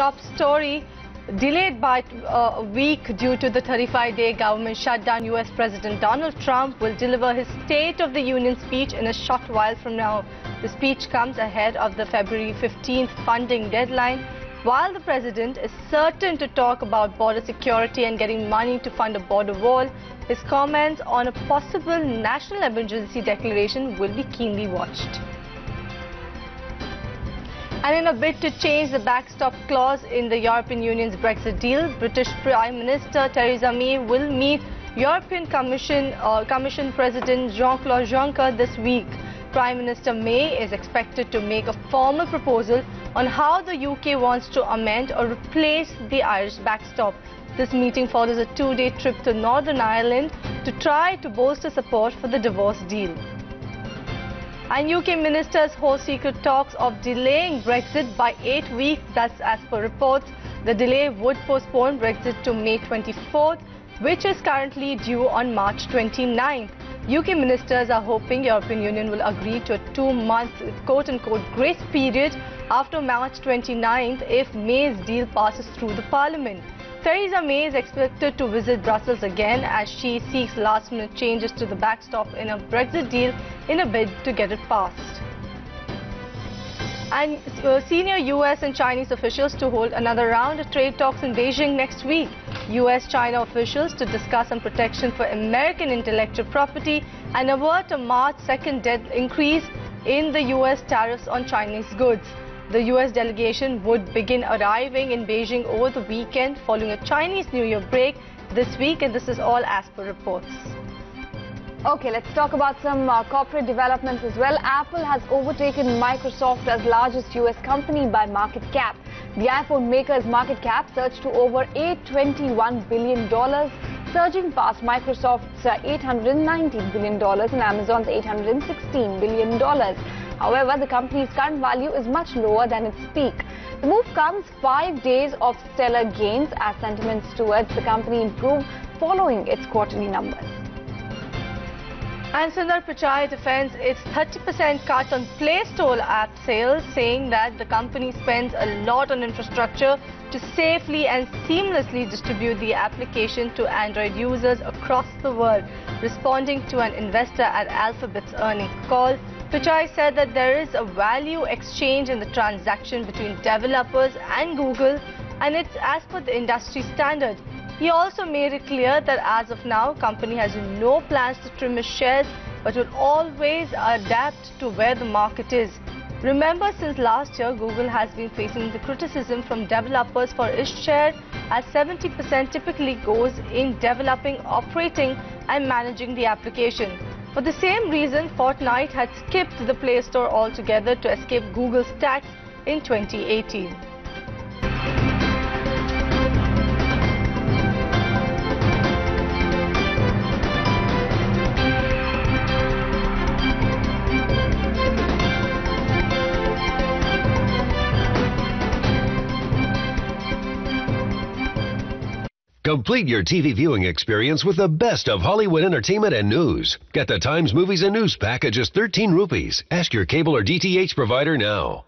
top story. Delayed by a week due to the 35-day government shutdown, U.S. President Donald Trump will deliver his State of the Union speech in a short while from now. The speech comes ahead of the February 15th funding deadline. While the president is certain to talk about border security and getting money to fund a border wall, his comments on a possible national emergency declaration will be keenly watched. And in a bid to change the backstop clause in the European Union's Brexit deal, British Prime Minister Theresa May will meet European Commission President Jean-Claude Juncker this week. Prime Minister May is expected to make a formal proposal on how the UK wants to amend or replace the Irish backstop. This meeting follows a two-day trip to Northern Ireland to try to bolster support for the divorce deal. And UK ministers hold secret talks of delaying Brexit by 8 weeks. That's as per reports. The delay would postpone Brexit to May 24th, which is currently due on March 29th. UK ministers are hoping European Union will agree to a 2-month quote-unquote grace period after March 29th if May's deal passes through the Parliament. Theresa May is expected to visit Brussels again as she seeks last-minute changes to the backstop in a Brexit deal in a bid to get it passed. And senior US and Chinese officials to hold another round of trade talks in Beijing next week. U.S. China officials to discuss on protection for American intellectual property and avert a March 2nd increase in the U.S. tariffs on Chinese goods. The U.S. delegation would begin arriving in Beijing over the weekend following a Chinese New Year break this week, and this is all as per reports. Okay, let's talk about some corporate developments as well. Apple has overtaken Microsoft as largest US company by market cap. The iPhone maker's market cap surged to over $821 billion, surging past Microsoft's $819 billion and Amazon's $816 billion. However, the company's current value is much lower than its peak. The move comes 5 days of stellar gains as sentiments towards the company improved following its quarterly numbers. And Sundar Pichai defends its 30% cut on Play Store app sales, saying that the company spends a lot on infrastructure to safely and seamlessly distribute the application to Android users across the world. Responding to an investor at Alphabet's earnings call, Pichai said that there is a value exchange in the transaction between developers and Google, and it's as per the industry standard. He also made it clear that as of now, company has no plans to trim its shares, but will always adapt to where the market is. Remember, since last year, Google has been facing the criticism from developers for its share, as 70% typically goes in developing, operating and managing the application. For the same reason, Fortnite had skipped the Play Store altogether to escape Google's tax in 2018. Complete your TV viewing experience with the best of Hollywood entertainment and news. Get the Times Movies and News pack at just 13 rupees. Ask your cable or DTH provider now.